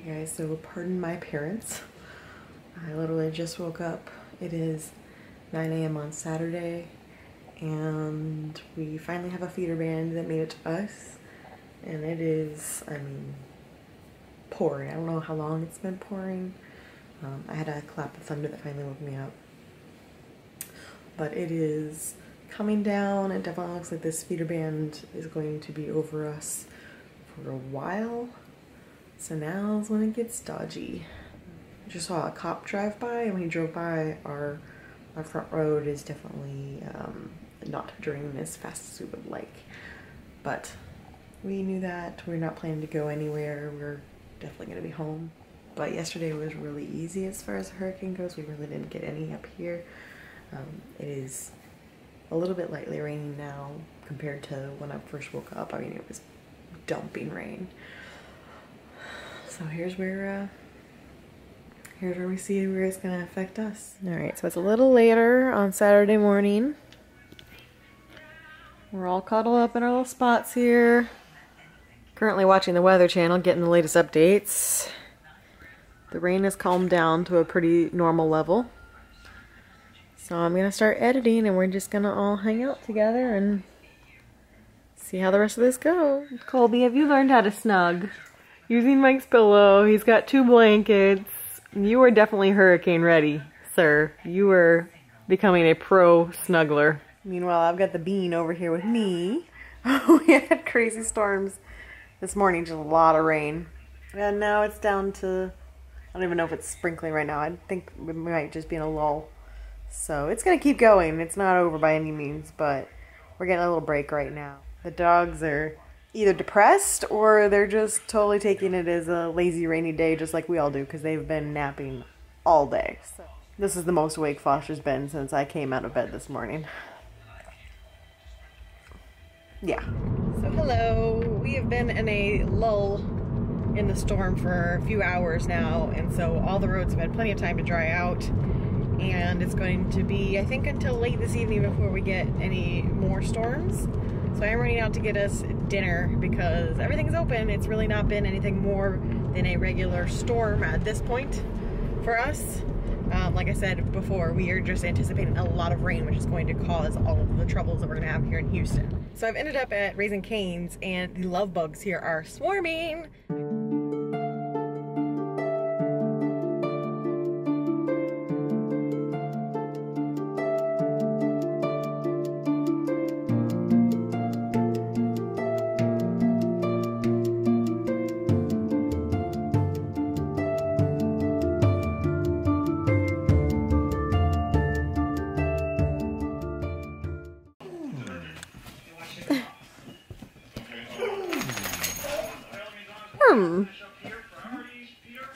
Guys, so pardon my appearance. I literally just woke up. It is 9 a.m. on Saturday, and we finally have a feeder band that made it to us. And it is, I mean, pouring. I don't know how long it's been pouring. I had a clap of thunder that finally woke me up. But it is coming down. It definitely looks like this feeder band is going to be over us for a while. So now is when it gets dodgy. I just saw a cop drive by, and when he drove by, our front road is definitely not draining as fast as we would like. But we knew that. We're not planning to go anywhere. We're definitely going to be home. But yesterday was really easy as far as the hurricane goes. We really didn't get any up here. It is a little bit lightly raining now compared to when I first woke up. I mean, it was dumping rain. So here's where we see where it's gonna affect us. All right, so it's a little later on Saturday morning. We're all cuddled up in our little spots here. Currently watching the Weather Channel, getting the latest updates. The rain has calmed down to a pretty normal level. So I'm gonna start editing, and we're just gonna all hang out together and see how the rest of this goes. Colby, have you learned how to snug? Using Mike's pillow. He's got 2 blankets. You are definitely hurricane ready, sir. You are becoming a pro snuggler. Meanwhile, I've got the bean over here with me. We had crazy storms this morning, just a lot of rain. And now it's down to, I don't even know if it's sprinkling right now. I think we might just be in a lull. So it's gonna keep going. It's not over by any means, but we're getting a little break right now. The dogs are either depressed or they're just totally taking it as a lazy rainy day, just like we all do, because they've been napping all day. So this is the most awake Foster's been since I came out of bed this morning. Yeah. So hello. We have been in a lull in the storm for a few hours now, and so all the roads have had plenty of time to dry out, and it's going to be, I think, until late this evening before we get any more storms. So I'm running out to get us dinner because everything's open. It's really not been anything more than a regular storm at this point for us. Like I said before, we are just anticipating a lot of rain, which is going to cause all of the troubles that we're gonna have here in Houston. So I've ended up at Raising Cane's, and the love bugs here are swarming.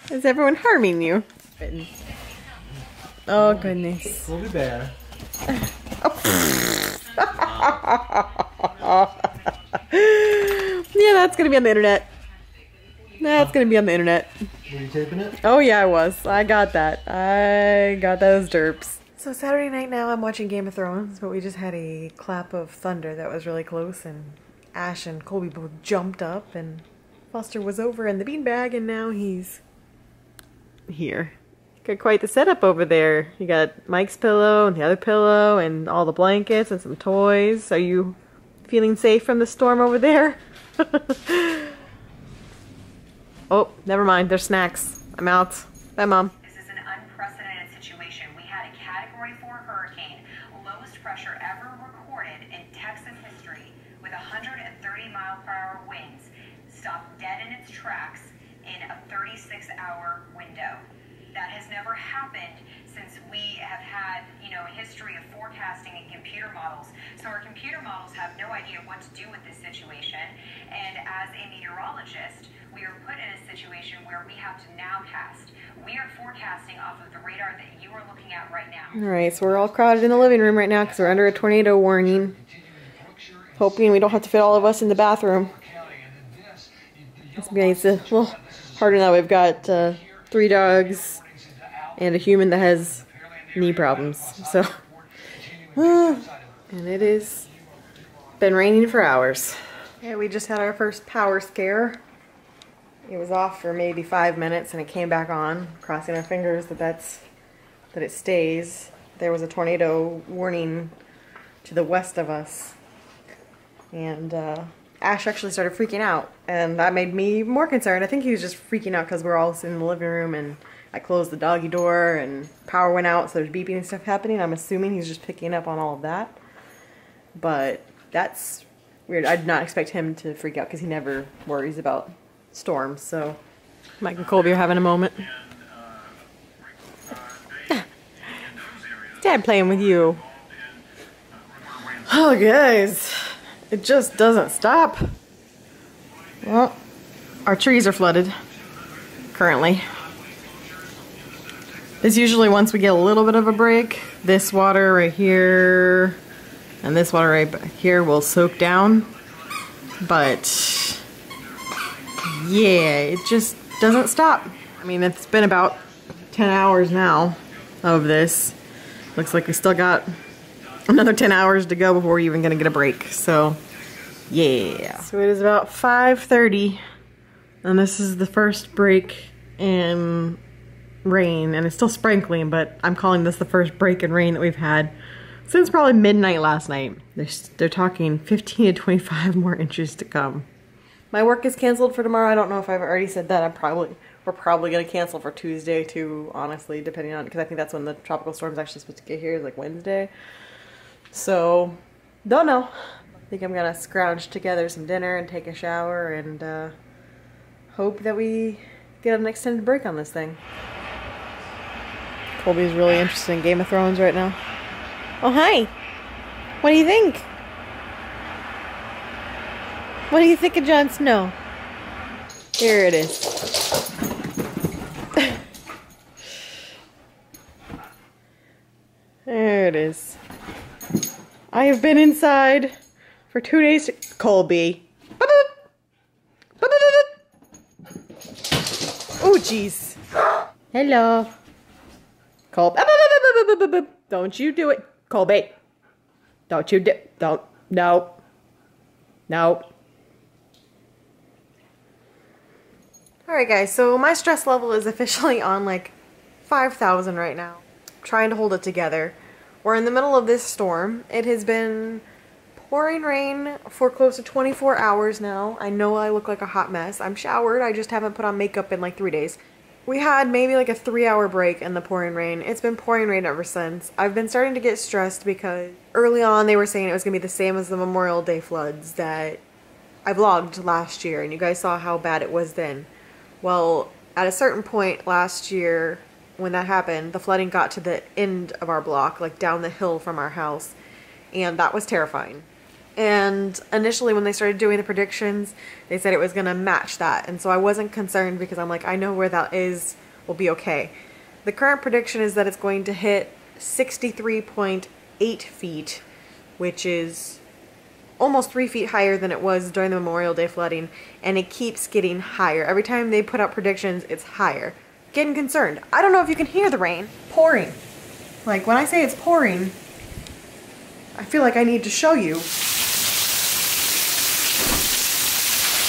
Is everyone harming you? Oh goodness. We'll be better. Yeah, that's gonna be on the internet. That's gonna be on the internet. Were you taping it? Oh yeah, I was. I got that. I got those derps. So Saturday night now, I'm watching Game of Thrones, but we just had a clap of thunder that was really close, and Ash and Colby both jumped up, and Foster was over in the beanbag, and now he's here. Got quite the setup over there. You got Mike's pillow and the other pillow and all the blankets and some toys. Are you feeling safe from the storm over there? Oh, never mind. There's snacks. I'm out. Bye, Mom. This is an unprecedented situation. We had a Category 4 hurricane, lowest pressure ever recorded in Texas history, with 130-mile-per-hour winds, stopped dead in its tracks in a 36-hour window. That has never happened since we have had, a history of forecasting and computer models. So our computer models have no idea what to do with this situation. And as a meteorologist, we are put in a situation where we have to nowcast. We are forecasting off of the radar that you are looking at right now. All right, so we're all crowded in the living room right now because we're under a tornado warning. Hoping we don't have to fit all of us in the bathroom. It's a little harder now. We've got 3 dogs and a human that has knee problems. So, and it is been raining for hours. Yeah, we just had our first power scare. It was off for maybe 5 minutes and it came back on, crossing our fingers that it stays. There was a tornado warning to the west of us. And Ash actually started freaking out, and that made me more concerned. I think he was just freaking out because we're all sitting in the living room and I closed the doggy door and power went out, so there's beeping and stuff happening. I'm assuming he's just picking up on all of that. But that's weird. I did not expect him to freak out because he never worries about storms. So Mike and Colby are having a moment. Dad playing with you. Oh guys, it just doesn't stop. Well, our trees are flooded currently. This usually, once we get a little bit of a break, this water right here and this water right back here will soak down. But yeah, it just doesn't stop. I mean, it's been about 10 hours now of this. Looks like we still got another 10 hours to go before we're even gonna get a break. So yeah. So it is about 5:30 and this is the first break in rain, and it's still sprinkling, but I'm calling this the first break in rain that we've had since probably midnight last night. They're talking 15 to 25 more inches to come. My work is canceled for tomorrow. I don't know if I've already said that. We're probably gonna cancel for Tuesday too, honestly, depending on, because I think that's when the tropical storm's actually supposed to get here, like Wednesday. So don't know. I think I'm gonna scrounge together some dinner and take a shower and hope that we get an extended break on this thing. Colby's really interested in Game of Thrones right now. Oh, hi. What do you think? What do you think of Jon Snow? Here it is. There it is. I have been inside for 2 days. Colby. Oh, jeez. Hello. Colby. Don't you do it. Colby. Don't you do it. Don't. No. No. Alright guys, so my stress level is officially on like 5,000 right now. I'm trying to hold it together. We're in the middle of this storm. It has been pouring rain for close to 24 hours now. I know I look like a hot mess. I'm showered, I just haven't put on makeup in like 3 days. We had maybe like a 3-hour break in the pouring rain. It's been pouring rain ever since. I've been starting to get stressed because early on they were saying it was going to be the same as the Memorial Day floods that I vlogged last year, and you guys saw how bad it was then. Well, at a certain point last year when that happened, the flooding got to the end of our block, like down the hill from our house, and that was terrifying. And initially when they started doing the predictions, they said it was going to match that, and so I wasn't concerned because I'm like, I know where that is, we'll be okay. The current prediction is that it's going to hit 63.8 feet, which is almost 3 feet higher than it was during the Memorial Day flooding, and it keeps getting higher. Every time they put out predictions, it's higher. Getting concerned. I don't know if you can hear the rain pouring. Like, when I say it's pouring, I feel like I need to show you.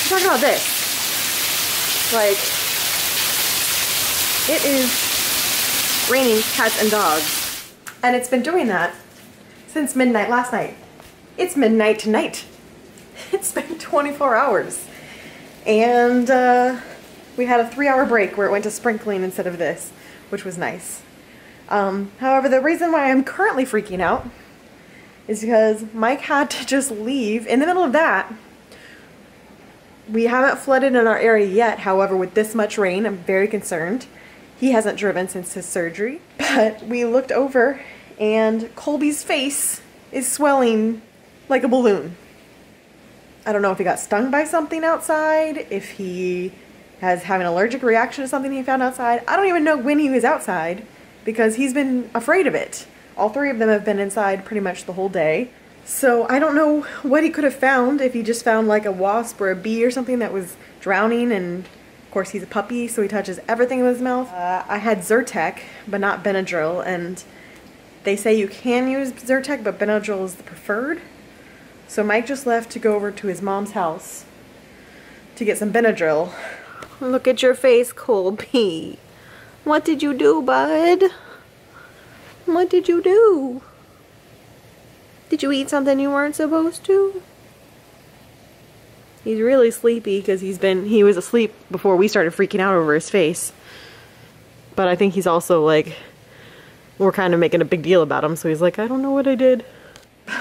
I'm talking about this. Like, it is raining cats and dogs. And it's been doing that since midnight last night. It's midnight tonight. It's been 24 hours. And we had a 3-hour break where it went to sprinkling instead of this, which was nice. However, the reason why I'm currently freaking out is because Mike had to just leave in the middle of that. We haven't flooded in our area yet, however, with this much rain, I'm very concerned. He hasn't driven since his surgery, but we looked over and Colby's face is swelling like a balloon. I don't know if he got stung by something outside, if he has having an allergic reaction to something he found outside. I don't even know when he was outside because he's been afraid of it. All 3 of them have been inside pretty much the whole day. So I don't know what he could have found, if he just found like a wasp or a bee or something that was drowning, and of course he's a puppy so he touches everything in his mouth. I had Zyrtec but not Benadryl, and they say you can use Zyrtec but Benadryl is the preferred. So Mike just left to go over to his mom's house to get some Benadryl. look at your face, Colby. What did you do, bud? What did you do? Did you eat something you weren't supposed to? He's really sleepy because he was asleep before we started freaking out over his face. But I think he's also like, we're kind of making a big deal about him, so he's like, I don't know what I did.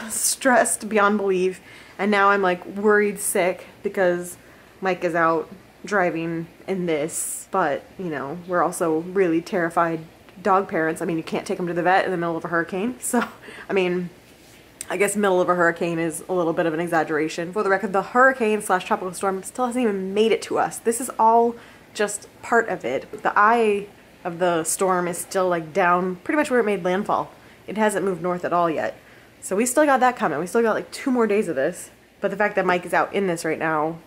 Stressed beyond belief, and now I'm like worried sick because Mike is out driving in this, but you know, we're also really terrified dog parents. I mean, you can't take them to the vet in the middle of a hurricane, so I mean, I guess middle of a hurricane is a little bit of an exaggeration. For the record, the hurricane / tropical storm still hasn't even made it to us. This is all just part of it. The eye of the storm is still like down pretty much where it made landfall. It hasn't moved north at all yet. So we still got that coming. We still got like 2 more days of this. But the fact that Mike is out in this right now,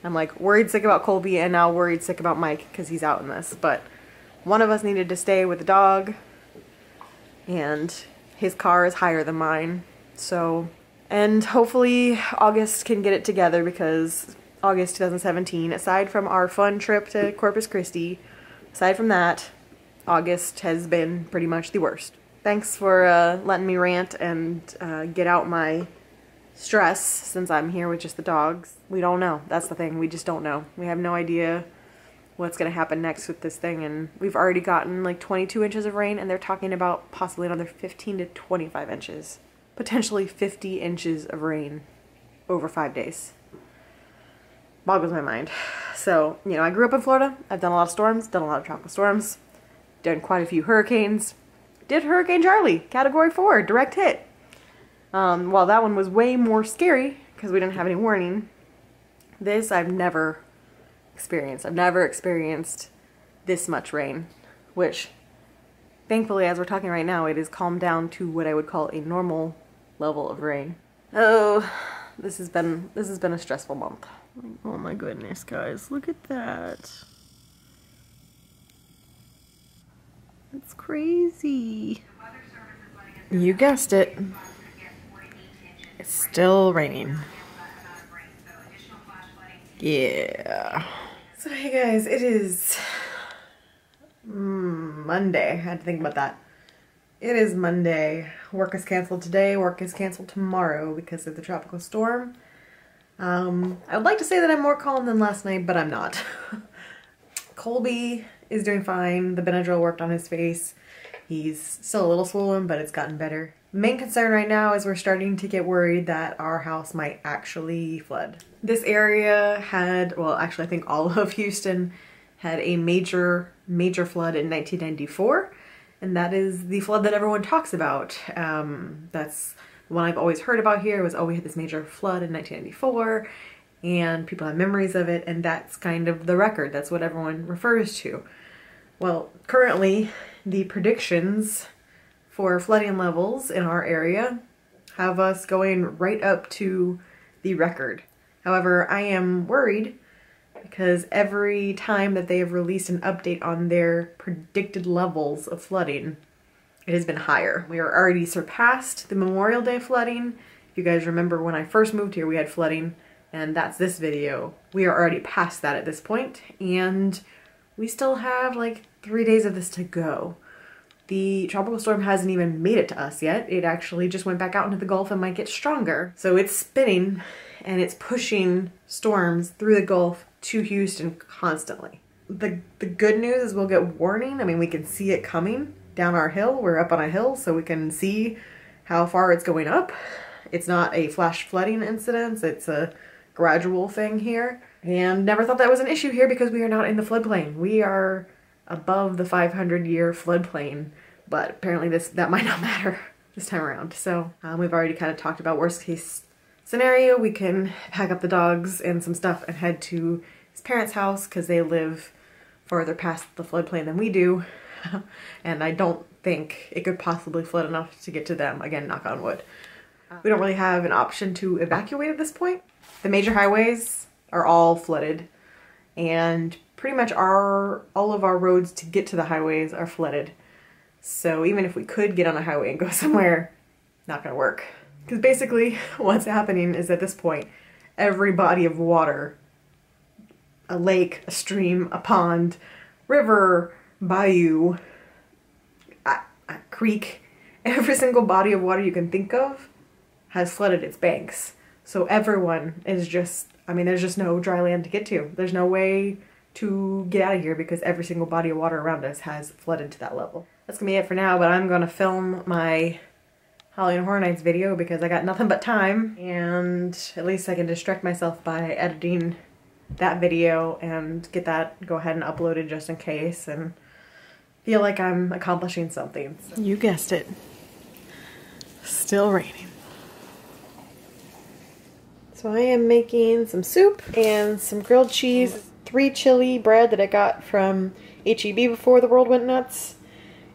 I'm like worried sick about Colby and now worried sick about Mike because he's out in this. But one of us needed to stay with the dog, and his car is higher than mine. So, and hopefully August can get it together, because August 2017, aside from our fun trip to Corpus Christi, aside from that, August has been pretty much the worst. Thanks for letting me rant and get out my stress since I'm here with just the dogs. We don't know. That's the thing. We just don't know. We have no idea what's going to happen next with this thing, and we've already gotten like 22 inches of rain, and they're talking about possibly another 15 to 25 inches. Potentially 50 inches of rain over 5 days. Boggles my mind. So, you know, I grew up in Florida. I've done a lot of storms, done a lot of tropical storms, done quite a few hurricanes. Did Hurricane Charlie, Category 4, direct hit. While that one was way more scary because we didn't have any warning, this I've never experienced. I've never experienced this much rain, which thankfully, as we're talking right now, it is calmed down to what I would call a normal level of rain. Oh, this has been a stressful month. Oh my goodness, guys, look at that. It's crazy. You guessed it. It's still raining. Yeah. So hey guys, it is Monday. I had to think about that. It is Monday. Work is canceled today. Work is canceled tomorrow because of the tropical storm. I would like to say that I'm more calm than last night, but I'm not. Colby is doing fine. The Benadryl worked on his face. He's still a little swollen, but it's gotten better. Main concern right now is we're starting to get worried that our house might actually flood. This area had, well, actually I think all of Houston had a major flood in 1994, and that is the flood that everyone talks about. That's the one I've always heard about here, was, oh, we had this major flood in 1994, and people have memories of it, and that's kind of the record. That's what everyone refers to. Well, currently, the predictions for flooding levels in our area have us going right up to the record. However, I am worried because every time that they have released an update on their predicted levels of flooding, it has been higher. We are already surpassed the Memorial Day flooding. If you guys remember when I first moved here, we had flooding, and that's this video. We are already past that at this point, and we still have like 3 days of this to go. The tropical storm hasn't even made it to us yet. It actually just went back out into the Gulf and might get stronger. So it's spinning and it's pushing storms through the Gulf to Houston constantly. The good news is we'll get warning. I mean, we can see it coming down our hill. We're up on a hill, so we can see how far it's going up. It's not a flash flooding incident. It's a gradual thing here. And never thought that was an issue here because we are not in the floodplain. We are above the 500-year floodplain, but apparently that might not matter this time around. So we've already kind of talked about worst case scenario. We can pack up the dogs and some stuff and head to his parents' house because they live farther past the floodplain than we do. And I don't think it could possibly flood enough to get to them. Again, knock on wood. We don't really have an option to evacuate at this point. The major highways are all flooded, and pretty much all of our roads to get to the highways are flooded. So even if we could get on a highway and go somewhere, not gonna work. Because basically what's happening is at this point, every body of water a lake, a stream, a pond, river, bayou, a creek, every single body of water you can think of has flooded its banks. So everyone is just, I mean, there's just no dry land to get to. There's no way to get out of here because every single body of water around us has flooded to that level. That's gonna be it for now, but I'm gonna film my Halloween Horror Nights video because I got nothing but time, and at least I can distract myself by editing that video and get that, go ahead and upload it just in case, and feel like I'm accomplishing something. So. You guessed it. Still raining. So I am making some soup and some grilled cheese, 3 chili bread that I got from H-E-B before the world went nuts,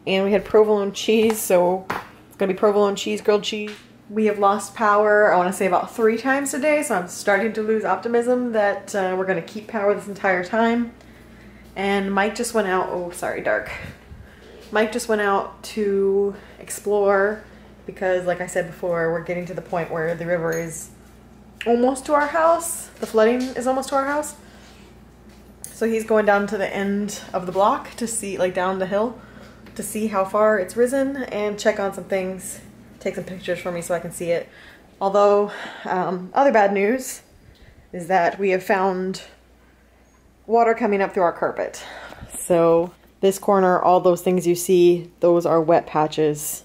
and we had provolone cheese, so it's gonna be provolone cheese, grilled cheese. We have lost power, I want to say about 3 times today, so I'm starting to lose optimism that we're gonna keep power this entire time. And Mike just went out, oh sorry, dark. Mike just went out to explore because, like I said before, we're getting to the point where the river is almost to our house. The flooding is almost to our house. So he's going down to the end of the block to see, like down the hill, to see how far it's risen and check on some things, take some pictures for me so I can see it. Although, other bad news is that we have found water coming up through our carpet. So this corner, all those things you see, those are wet patches.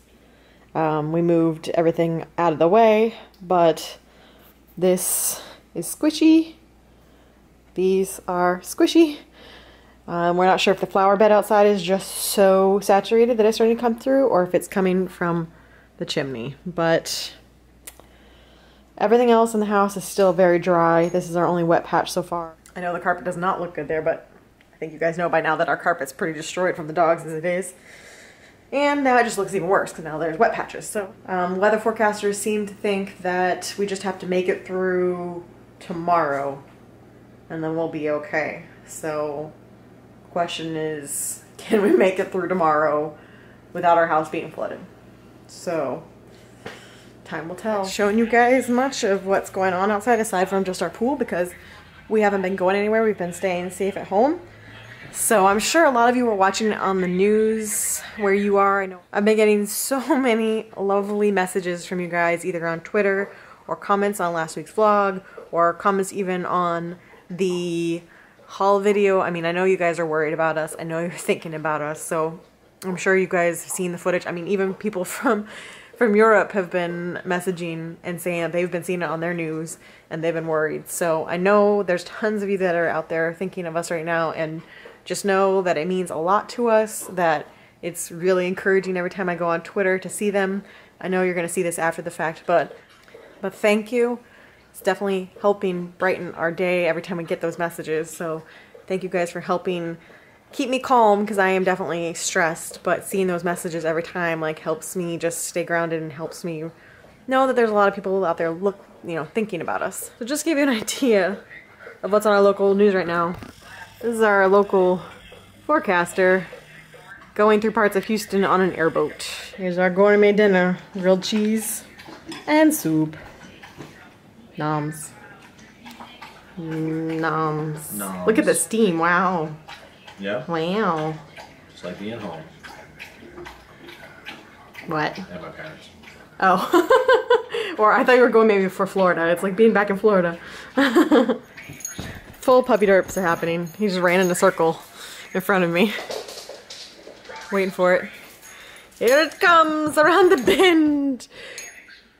We moved everything out of the way, but this is squishy. These are squishy. We're not sure if the flower bed outside is just so saturated that it's starting to come through or if it's coming from the chimney, but everything else in the house is still very dry. This is our only wet patch so far. I know the carpet does not look good there, but I think you guys know by now that our carpet's pretty destroyed from the dogs as it is. And now it just looks even worse because now there's wet patches. So weather forecasters seem to think that we just have to make it through tomorrow and then we'll be okay. So the question is, can we make it through tomorrow without our house being flooded? So time will tell. Showing you guys much of what's going on outside aside from just our pool because we haven't been going anywhere. We've been staying safe at home. So I'm sure a lot of you are watching it on the news where you are. I know I've been getting so many lovely messages from you guys either on Twitter or comments on last week's vlog or comments even on the haul video. I mean, I know you guys are worried about us. I know you're thinking about us. So I'm sure you guys have seen the footage. I mean, even people from Europe have been messaging and saying that they've been seeing it on their news and they've been worried. So I know there's tons of you that are out there thinking of us right now, and just know that it means a lot to us, that it's really encouraging every time I go on Twitter to see them. I know you're going to see this after the fact, but thank you. It's definitely helping brighten our day every time we get those messages. So thank you guys for helping keep me calm because I am definitely stressed, but seeing those messages every time like helps me just stay grounded and helps me know that there's a lot of people out there thinking about us. So just to give you an idea of what's on our local news right now. This is our local forecaster going through parts of Houston on an airboat. Here's our gourmet dinner, grilled cheese and soup. Noms. Noms. Noms. Look at the steam, wow. Yeah? Wow. Just like being home. What? At my parents. Oh. Or I thought you were going maybe for Florida. It's like being back in Florida. Full puppy derps are happening. He just ran in a circle in front of me. Waiting for it. Here it comes around the bend.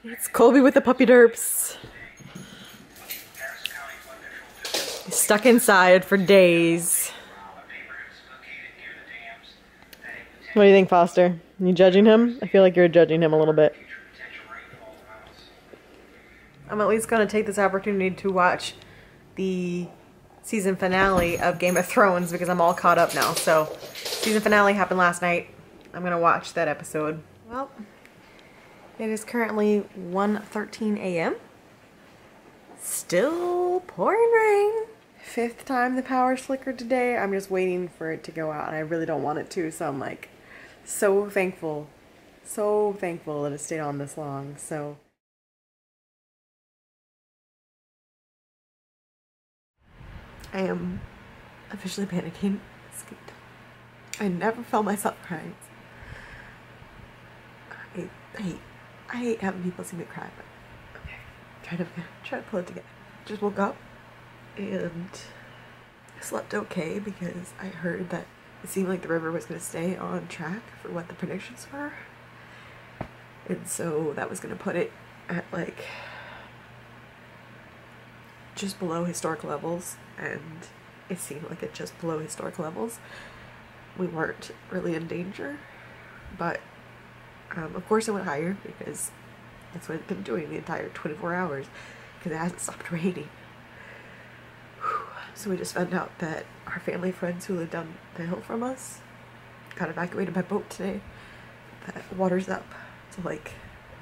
It's Colby with the puppy derps. He's stuck inside for days. What do you think, Foster? You judging him? I feel like you're judging him a little bit. I'm at least going to take this opportunity to watch the season finale of Game of Thrones because I'm all caught up now. So, season finale happened last night. I'm going to watch that episode. Well, it is currently 1:13 a.m. Still pouring rain. 5th time the power's flickered today. I'm just waiting for it to go out and I really don't want it to, so I'm like so thankful that it stayed on this long. So I am officially panicking. I never felt myself crying. I hate having people see me cry, but okay. Try to pull it together. Just woke up and slept okay because I heard that it seemed like the river was going to stay on track for what the predictions were. And so that was going to put it at like just below historic levels, and it seemed like it just below historic levels. We weren't really in danger, but of course it went higher because that's what it's been doing the entire 24 hours because it hasn't stopped raining. So we just found out that our family friends who live down the hill from us got evacuated by boat today. That water's up to like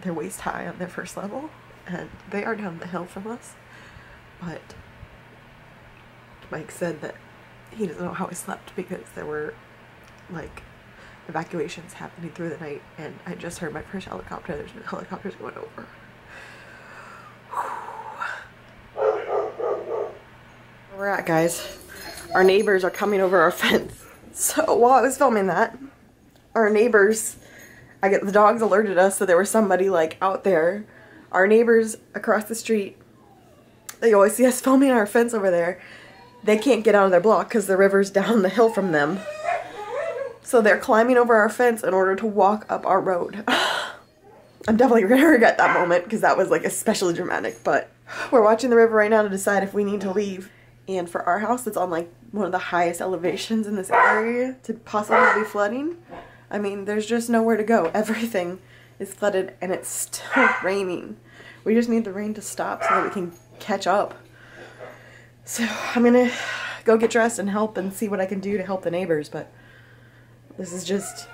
their waist high on their first level, and they are down the hill from us. But Mike said that he doesn't know how I slept because there were like evacuations happening through the night, and I just heard my first helicopter. There's no helicopters going over. Where we're at, guys. Our neighbors are coming over our fence. So while I was filming that, our neighbors, the dogs alerted us that there was somebody like out there. Our neighbors across the street, they always see us filming our fence over there. They can't get out of their block because the river's down the hill from them. So they're climbing over our fence in order to walk up our road. I'm definitely gonna regret that moment because that was like especially dramatic, but we're watching the river right now to decide if we need to leave. And for our house, it's on like one of the highest elevations in this area to possibly be flooding. I mean, there's just nowhere to go. Everything is flooded and it's still raining. We just need the rain to stop so that we can catch up. So I'm gonna go get dressed and help and see what I can do to help the neighbors, but this is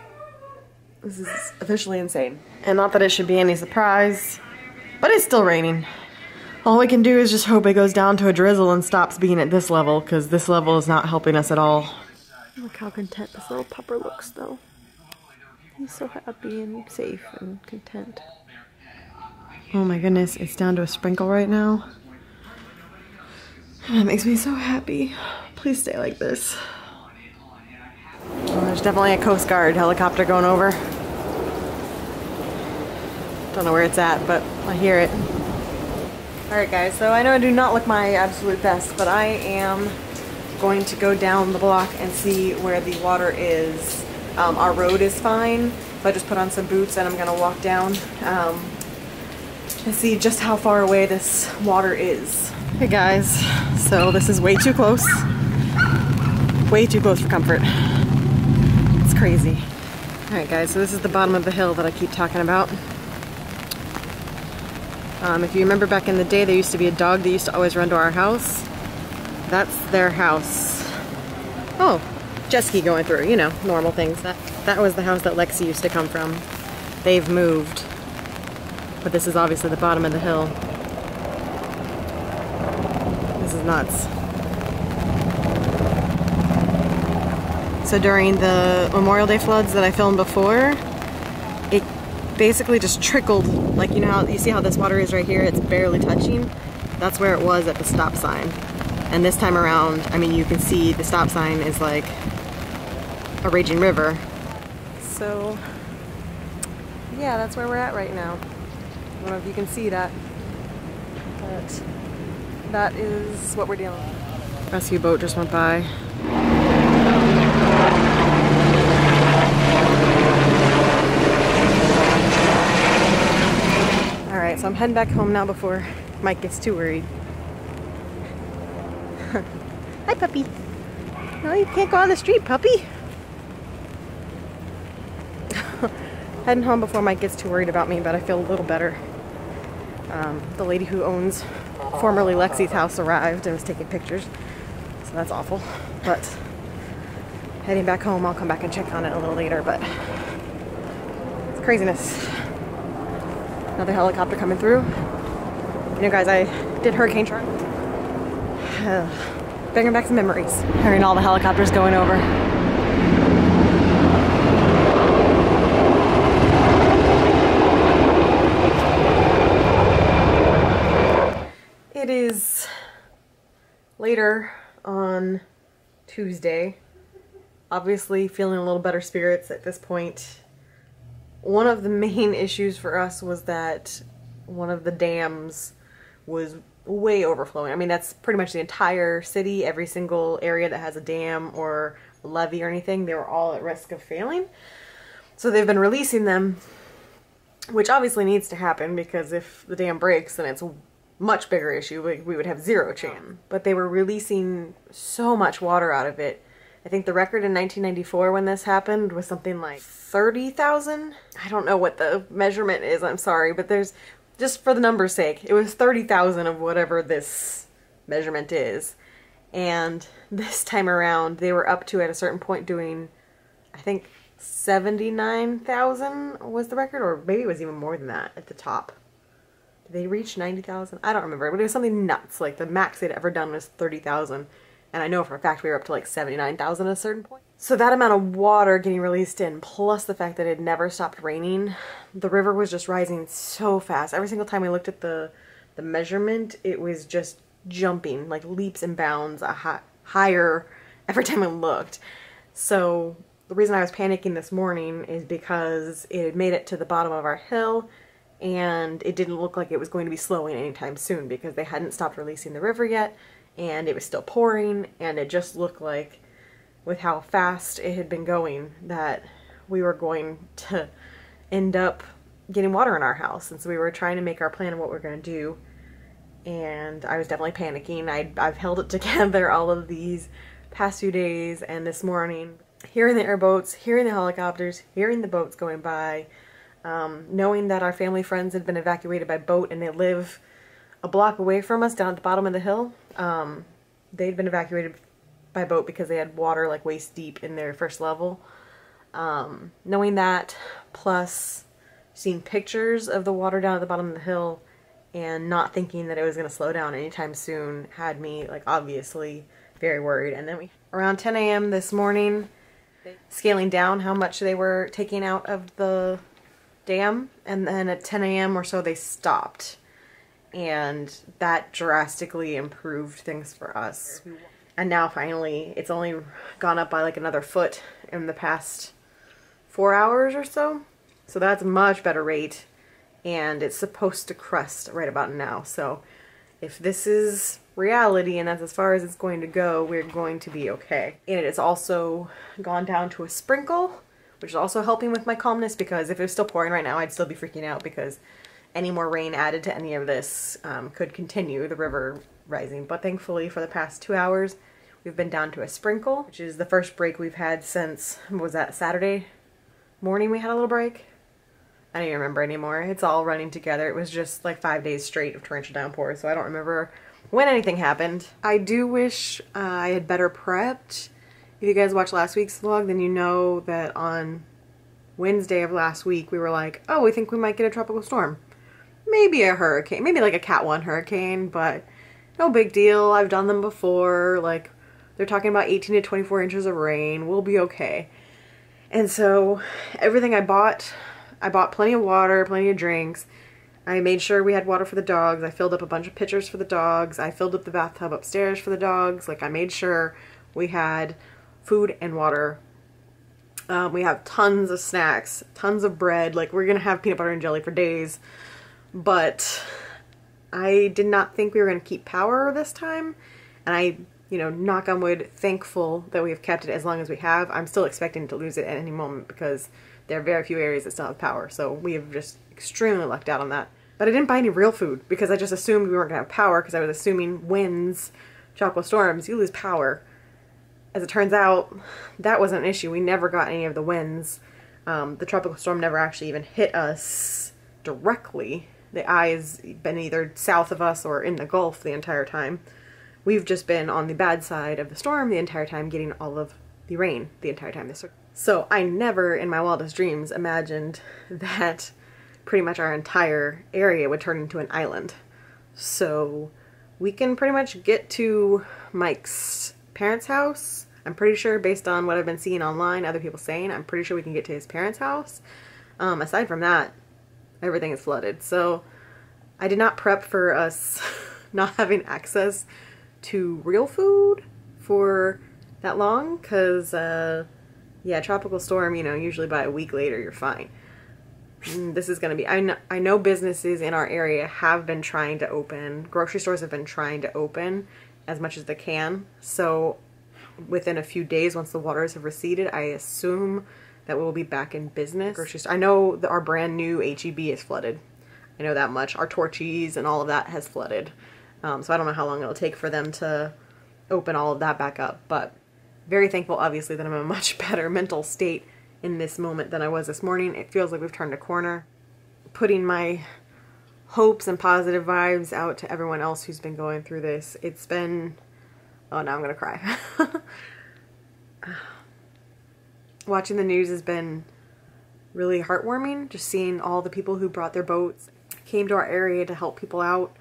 officially insane. And not that it should be any surprise, but it's still raining. All we can do is just hope it goes down to a drizzle and stops being at this level, because this level is not helping us at all. Look how content this little pupper looks, though. He's so happy and safe and content. Oh my goodness, it's down to a sprinkle right now. And it makes me so happy. Please stay like this. Oh, there's definitely a Coast Guard helicopter going over. Don't know where it's at, but I hear it. Alright guys, so I know I do not look my absolute best, but I am going to go down the block and see where the water is. Our road is fine, so I just put on some boots and I'm going to walk down and see just how far away this water is. Hey guys, so this is way too close. Way too close for comfort. It's crazy. Alright guys, so this is the bottom of the hill that I keep talking about. If you remember back in the day, there used to be a dog that used to always run to our house. That's their house. Oh, jet ski going through, you know, normal things. That was the house that Lexi used to come from. They've moved. But this is obviously the bottom of the hill. This is nuts. So during the Memorial Day floods that I filmed before, it basically just trickled, like, you know how you see how this water is right here, it's barely touching. That's where it was at the stop sign. And this time around, I mean, you can see the stop sign is like a raging river. So yeah, that's where we're at right now. I don't know if you can see that, but that is what we're dealing with. Rescue boat just went by. Alright, so I'm heading back home now before Mike gets too worried. Hi, puppy. No, you can't go on the street, puppy. Heading home before Mike gets too worried about me, but I feel a little better. The lady who owns formerly Lexi's house arrived and was taking pictures, so that's awful. But heading back home, I'll come back and check on it a little later, but it's craziness. Another helicopter coming through. You know, guys, I did Hurricane Harvey. Bringing back some memories. Hearing all the helicopters going over. It is later on Tuesday. Obviously feeling a little better spirits at this point. One of the main issues for us was that one of the dams was way overflowing. I mean, that's pretty much the entire city. Every single area that has a dam or a levee or anything, they were all at risk of failing. So they've been releasing them, which obviously needs to happen, because if the dam breaks, then it's a much bigger issue. We would have zero chance. But they were releasing so much water out of it. I think the record in 1994 when this happened was something like 30,000. I don't know what the measurement is, I'm sorry, but there's, just for the number's sake, it was 30,000 of whatever this measurement is. And this time around, they were up to, at a certain point, doing, I think, 79,000 was the record, or maybe it was even more than that at the top. Did they reach 90,000? I don't remember, but it was something nuts. Like, the max they'd ever done was 30,000. And I know for a fact we were up to like 79,000 at a certain point. So that amount of water getting released in, plus the fact that it never stopped raining, the river was just rising so fast. Every single time we looked at the measurement, it was just jumping, like leaps and bounds, higher every time I looked. So the reason I was panicking this morning is because it had made it to the bottom of our hill, and it didn't look like it was going to be slowing anytime soon, because they hadn't stopped releasing the river yet. And it was still pouring, and it just looked like, with how fast it had been going, that we were going to end up getting water in our house. And so we were trying to make our plan of what we're going to do, and I was definitely panicking. I've held it together all of these past few days, and this morning, hearing the airboats, hearing the helicopters, hearing the boats going by, knowing that our family friends had been evacuated by boat, and they live a block away from us down at the bottom of the hill. They'd been evacuated by boat because they had water like waist deep in their first level. Knowing that, plus seeing pictures of the water down at the bottom of the hill and not thinking that it was going to slow down anytime soon, had me, like, obviously very worried. And then around 10 a.m. this morning, scaling down how much they were taking out of the dam, and then at 10 a.m. or so they stopped. And that drastically improved things for us. And now finally, it's only gone up by like another foot in the past 4 hours or so. So that's a much better rate. And it's supposed to crest right about now. So if this is reality and that's as far as it's going to go, we're going to be okay. And it's also gone down to a sprinkle, which is also helping with my calmness, because if it was still pouring right now, I'd still be freaking out, because any more rain added to any of this could continue the river rising. But thankfully, for the past 2 hours, we've been down to a sprinkle, which is the first break we've had since, what was that, Saturday morning we had a little break? I don't even remember anymore. It's all running together. It was just like 5 days straight of torrential downpours, so I don't remember when anything happened. I do wish I had better prepped. If you guys watched last week's vlog, then you know that on Wednesday of last week, we were like, oh, we think we might get a tropical storm. Maybe a hurricane, maybe like a Cat 1 hurricane, but no big deal. I've done them before. Like, they're talking about 18 to 24 inches of rain. We'll be okay. And so everything I bought plenty of water, plenty of drinks. I made sure we had water for the dogs. I filled up a bunch of pitchers for the dogs. I filled up the bathtub upstairs for the dogs. Like, I made sure we had food and water. We have tons of snacks, tons of bread. Like, we're gonna have peanut butter and jelly for days. But I did not think we were going to keep power this time. And I, you know, knock on wood, thankful that we have kept it as long as we have. I'm still expecting to lose it at any moment, because there are very few areas that still have power. So we have just extremely lucked out on that. But I didn't buy any real food, because I just assumed we weren't going to have power, because I was assuming winds, tropical storms, you lose power. As it turns out, that wasn't an issue. We never got any of the winds. The tropical storm never actually even hit us directly. The eye has been either south of us or in the Gulf the entire time. We've just been on the bad side of the storm the entire time, getting all of the rain the entire time. So I never in my wildest dreams imagined that pretty much our entire area would turn into an island. So we can pretty much get to Mike's parents' house. I'm pretty sure, based on what I've been seeing online, other people saying, I'm pretty sure we can get to his parents' house. Aside from that, everything is flooded. So I did not prep for us not having access to real food for that long, because yeah, tropical storm, you know, usually by a week later you're fine. This is going to be, I know businesses in our area have been trying to open, grocery stores have been trying to open as much as they can, so within a few days, once the waters have receded, I assume that we'll be back in business. Grocery store, I know that our brand new H-E-B is flooded. I know that much. Our Torchies and all of that has flooded. So I don't know how long it'll take for them to open all of that back up, but very thankful, obviously, that I'm in a much better mental state in this moment than I was this morning. It feels like we've turned a corner. Putting my hopes and positive vibes out to everyone else who's been going through this. It's been, oh, now I'm gonna cry. Watching the news has been really heartwarming, just seeing all the people who brought their boats, came to our area to help people out,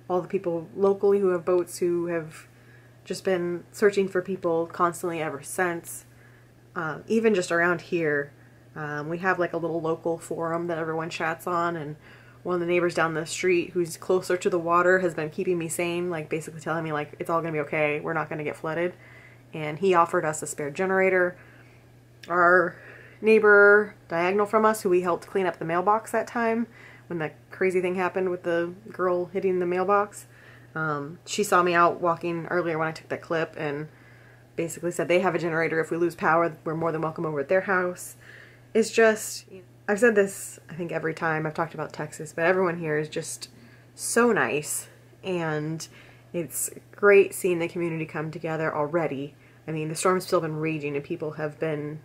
all the people locally who have boats who have just been searching for people constantly ever since. Even just around here, we have like a little local forum that everyone chats on, and one of the neighbors down the street who's closer to the water has been keeping me sane, like basically telling me like it's all gonna be okay, we're not gonna get flooded. And he offered us a spare generator. Our neighbor diagonal from us, who we helped clean up the mailbox that time when that crazy thing happened with the girl hitting the mailbox, she saw me out walking earlier when I took that clip and basically said they have a generator. If we lose power, we're more than welcome over at their house. It's just, I've said this I think every time I've talked about Texas, but everyone here is just so nice, and it's great seeing the community come together already. I mean, the storm's still been raging and people have been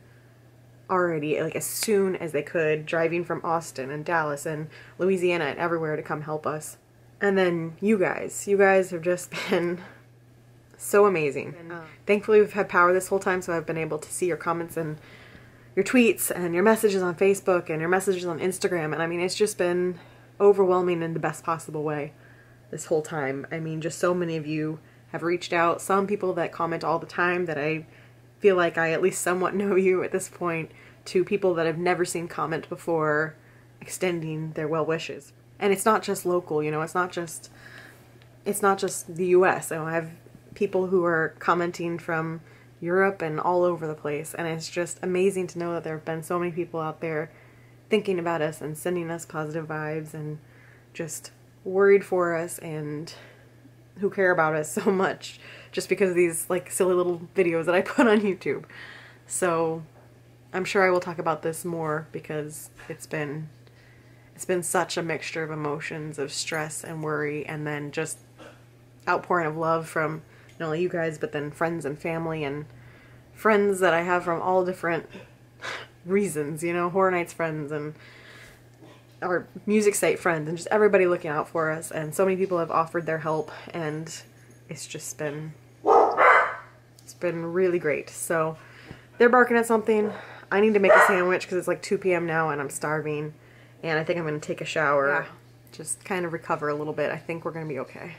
already, like as soon as they could, driving from Austin and Dallas and Louisiana and everywhere to come help us. And then you guys have just been so amazing. Thankfully we've had power this whole time, so I've been able to see your comments and your tweets and your messages on Facebook and your messages on Instagram, and I mean, it's just been overwhelming in the best possible way this whole time. I mean, just so many of you have reached out, some people that comment all the time that I feel like I at least somewhat know you at this point, to people that I've never seen comment before extending their well wishes. And it's not just local, you know, it's not just the US. I have people who are commenting from Europe and all over the place, and it's just amazing to know that there have been so many people out there thinking about us and sending us positive vibes and just worried for us, and who care about us so much just because of these like silly little videos that I put on YouTube. So I'm sure I will talk about this more because it's been such a mixture of emotions, of stress and worry, and then just outpouring of love from not only you guys, but then friends and family and friends that I have from all different reasons, you know, Horror Nights friends and our music site friends, and just everybody looking out for us. And so many people have offered their help, and it's just been, it's been really great. So they're barking at something. I need to make a sandwich because it's like 2 p.m. now and I'm starving, and I think I'm going to take a shower, just kind of recover a little bit. I think we're going to be okay.